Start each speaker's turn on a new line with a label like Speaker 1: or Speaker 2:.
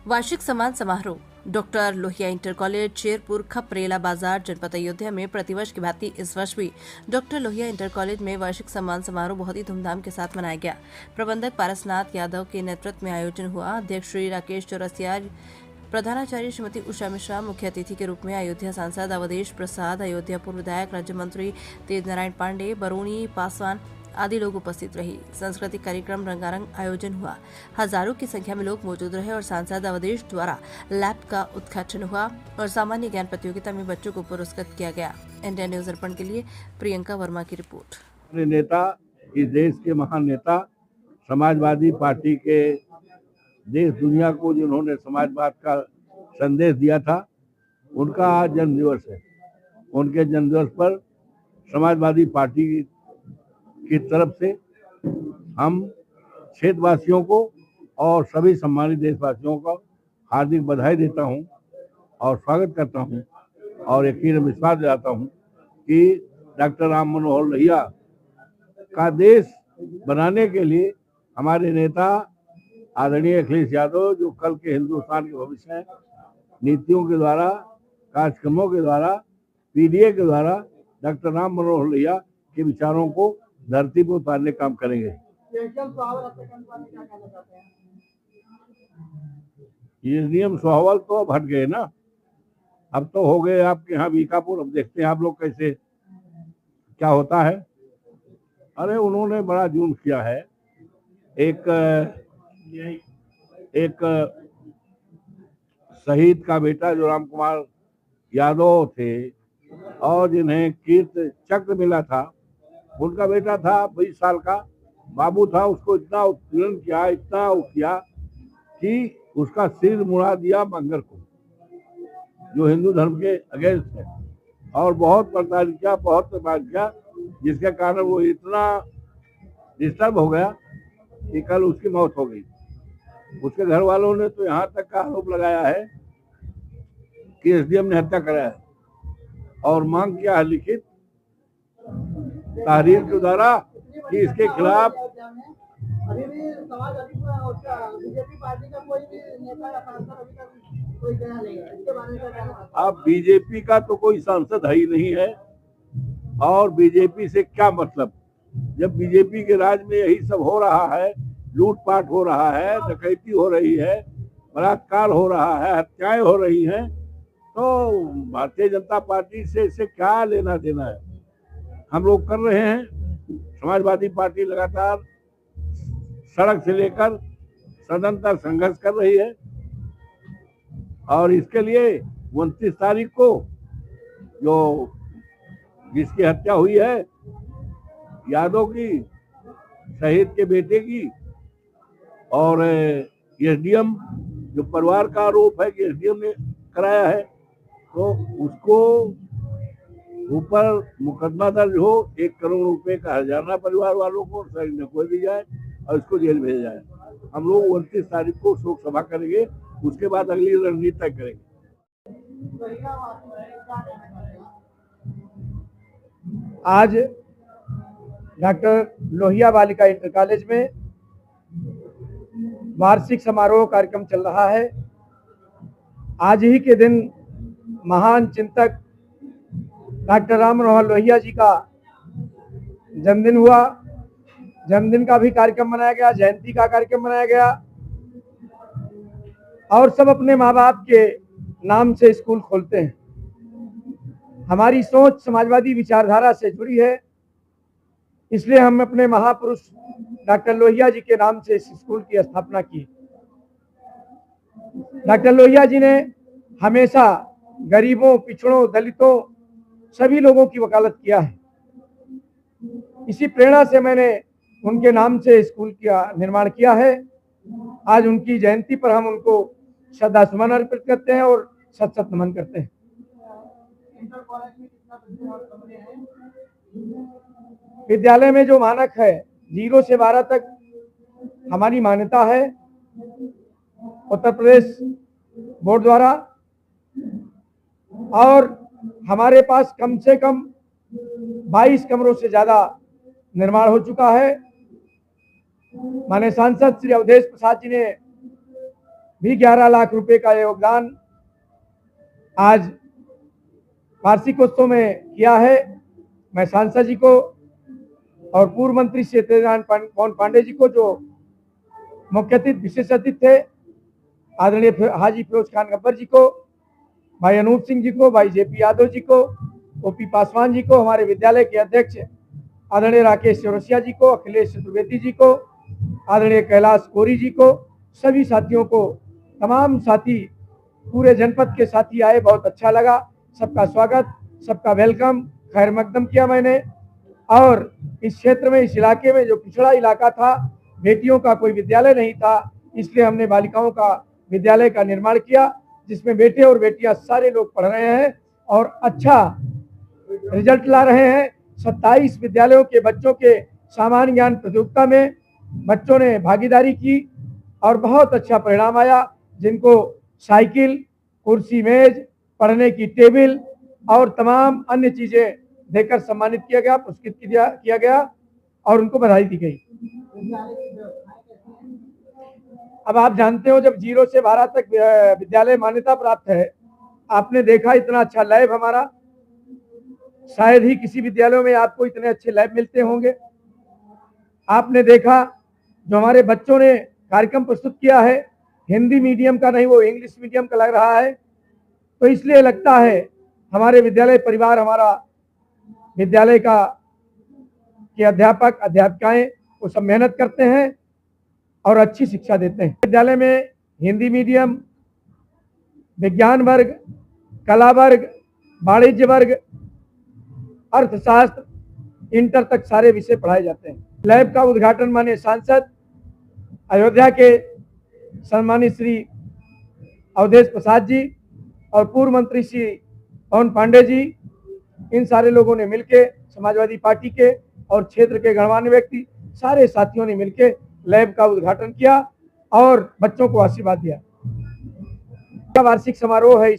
Speaker 1: वार्षिक सम्मान समारोह डॉक्टर लोहिया इंटर कॉलेज चेरपुर खपरेला बाजार जनपद अयोध्या में प्रतिवर्ष की भांति इस वर्ष भी डॉक्टर लोहिया इंटर कॉलेज में वार्षिक सम्मान समारोह बहुत ही धूमधाम के साथ मनाया गया। प्रबंधक पारसनाथ यादव के नेतृत्व में आयोजन हुआ। अध्यक्ष श्री राकेश चौरसिया, प्रधानाचार्य श्रीमती उषा मिश्रा, मुख्य अतिथि के रूप में अयोध्या सांसद अवधेश प्रसाद, अयोध्या पूर्व विधायक राज्य मंत्री तेज नारायण पांडे, बरूनी पासवान आदि लोग उपस्थित रहे। सांस्कृतिक कार्यक्रम रंगारंग आयोजन हुआ। हजारों की संख्या में लोग मौजूद रहे और सांसद अवधेश द्वारा लैब का उद्घाटन हुआ और सामान्य ज्ञान प्रतियोगिता में बच्चों को पुरस्कृत किया गया। इंडिया न्यूज अर्पण के लिए प्रियंका वर्मा की रिपोर्ट।
Speaker 2: नेता, इस देश के महान नेता, समाजवादी पार्टी के देश दुनिया को जिन्होंने समाजवाद का संदेश दिया था, उनका आज जन्मदिवस है। उनके जन्मदिवस पर समाजवादी पार्टी की तरफ से हम क्षेत्रवासियों को और सभी सम्मानित देशवासियों को हार्दिक बधाई देता हूं और स्वागत करता हूं और यकीन विश्वास दिलाता हूं कि डॉक्टर राम मनोहर लोहिया का देश बनाने के लिए हमारे नेता आदरणीय अखिलेश यादव, जो कल के हिंदुस्तान के भविष्य हैं, नीतियों के द्वारा, कार्यक्रमों के द्वारा, पीडीए के द्वारा डॉक्टर राम मनोहर लोहिया के विचारों को धरती पर उतारने काम करेंगे। ये नियम स्वावल तो अब हट गए ना, अब तो हो गए आपके यहाँ बीकापुर। अब देखते हैं आप लोग कैसे क्या होता है। अरे उन्होंने बड़ा जुल्म किया है। एक शहीद का बेटा जो राम कुमार यादव थे और जिन्हें कीर्त चक्र मिला था, उनका बेटा था 20 साल का बाबू था। उसको इतना उत्पीड़न किया, इतना किया कि उसका सिर मुड़ा दिया मंगर को, जो हिंदू धर्म के अगेंस्ट है, और बहुत प्रताड़ित किया, बहुत प्रताड़ित किया, जिसके कारण वो इतना डिस्टर्ब हो गया कि कल उसकी मौत हो गई। उसके घर वालों ने तो यहाँ तक का आरोप लगाया है कि एसडीएम ने हत्या कराया है और मांग किया है लिखित तहरीर के द्वारा कि इसके खिलाफ
Speaker 3: अभी भी बीजेपी पार्टी का कोई भी नेता या सांसद अभी तक कोई गया नहीं है। इसके बारे में क्या कहना है?
Speaker 2: अब बीजेपी का तो कोई सांसद है ही नहीं है, और बीजेपी से क्या मतलब, जब बीजेपी के राज में यही सब हो रहा है, लूटपाट हो रहा है, डकैती हो रही है, बलात्कार हो रहा है, हत्याएं हो रही हैं, तो भारतीय जनता पार्टी से इससे क्या लेना देना है। हम लोग कर रहे हैं। समाजवादी पार्टी लगातार सड़क से लेकर सदन तक संघर्ष कर रही है और इसके लिए 29 तारीख को जो जिसकी हत्या हुई है यादव की, शहीद के बेटे की, और एसडीएम जो परिवार का आरोप है कि एसडीएम ने कराया है, तो उसको ऊपर मुकदमा दर्ज हो, 1 करोड़ रुपए का हर्जाना परिवार वालों को शहीद को दी जाए और इसको जेल भेजा जाए। हम लोग 29 तारीख को शोक सभा करेंगे, उसके बाद अगली रणनीति तय करेंगे।
Speaker 3: आज डॉक्टर लोहिया बालिका इंटर कॉलेज में वार्षिक समारोह कार्यक्रम चल रहा है। आज ही के दिन महान चिंतक डॉक्टर राम मनोहर लोहिया जी का जन्मदिन हुआ। जन्मदिन का भी कार्यक्रम मनाया गया, जयंती का कार्यक्रम मनाया गया, और सब अपने माँ बाप के नाम से स्कूल खोलते हैं। हमारी सोच समाजवादी विचारधारा से जुड़ी है, इसलिए हम अपने महापुरुष डॉक्टर लोहिया जी के नाम से इस स्कूल की स्थापना की। डॉक्टर लोहिया जी ने हमेशा गरीबों, पिछड़ों, दलितों, सभी लोगों की वकालत किया है। इसी प्रेरणा से मैंने उनके नाम से स्कूल का निर्माण किया है। आज उनकी जयंती पर हम उनको श्रद्धा सुमन अर्पित करते हैं और सत सत नमन करते हैं। विद्यालय में जो मानक है 0 से 12 तक हमारी मान्यता है उत्तर प्रदेश बोर्ड द्वारा, और हमारे पास कम से कम 22 कमरों से ज्यादा निर्माण हो चुका है। माननीय सांसद श्री अवधेश प्रसाद जी ने भी 11 लाख रुपए का योगदान आज वार्षिकोत्सव में किया है। मैं सांसद जी को और पूर्व मंत्री सत्यनारायण पवन पांडे जी को, जो मुख्य अतिथि विशेष अतिथि थे, आदरणीय हाजी फिरोज खान गब्बर जी को, भाई अनूप सिंह जी को, भाई जेपी यादव जी को, ओपी पासवान जी को, हमारे विद्यालय के अध्यक्ष आदरणीय राकेश चौरसिया जी को, अखिलेश चतुर्वेदी जी को, आदरणीय कैलाश कोरी जी को, सभी साथियों को, तमाम साथी पूरे जनपद के साथी आए, बहुत अच्छा लगा। सबका स्वागत, सबका वेलकम, खैर मकदम किया मैंने। और इस क्षेत्र में, इस इलाके में जो पिछड़ा इलाका था, बेटियों का कोई विद्यालय नहीं था, इसलिए हमने बालिकाओं का विद्यालय का निर्माण किया, जिसमें बेटे और बेटियां सारे लोग पढ़ रहे हैं और अच्छा रिजल्ट ला रहे हैं। 27 विद्यालयों के बच्चों के सामान्य ज्ञान प्रतियोगिता में बच्चों ने भागीदारी की और बहुत अच्छा परिणाम आया, जिनको साइकिल, कुर्सी, मेज, पढ़ने की टेबल और तमाम अन्य चीजें देकर सम्मानित किया गया, पुरस्कृत किया गया और उनको बधाई दी गई। अब आप जानते हो, जब 0 से 12 तक विद्यालय मान्यता प्राप्त है, आपने देखा इतना अच्छा लैब हमारा, शायद ही किसी विद्यालयों में आपको इतने अच्छे लैब मिलते होंगे। आपने देखा जो हमारे बच्चों ने कार्यक्रम प्रस्तुत किया है, हिंदी मीडियम का नहीं, वो इंग्लिश मीडियम का लग रहा है। तो इसलिए लगता है हमारे विद्यालय परिवार, हमारा विद्यालय का के अध्यापक अध्यापिकाएं वो सब मेहनत करते हैं और अच्छी शिक्षा देते हैं। विद्यालय में हिंदी मीडियम, विज्ञान वर्ग, कला वर्ग, वाणिज्य वर्ग, अर्थशास्त्र, इंटर तक सारे विषय पढ़ाए जाते हैं। लैब का उद्घाटन माननीय सांसद अयोध्या के सम्मानित श्री अवधेश प्रसाद जी और पूर्व मंत्री श्री पवन पांडे जी, इन सारे लोगों ने मिलके, समाजवादी पार्टी के और क्षेत्र के गणमान्य व्यक्ति, सारे साथियों ने मिलके लैब का उद्घाटन किया और बच्चों को आशीर्वाद दिया। वार्षिक समारोह है।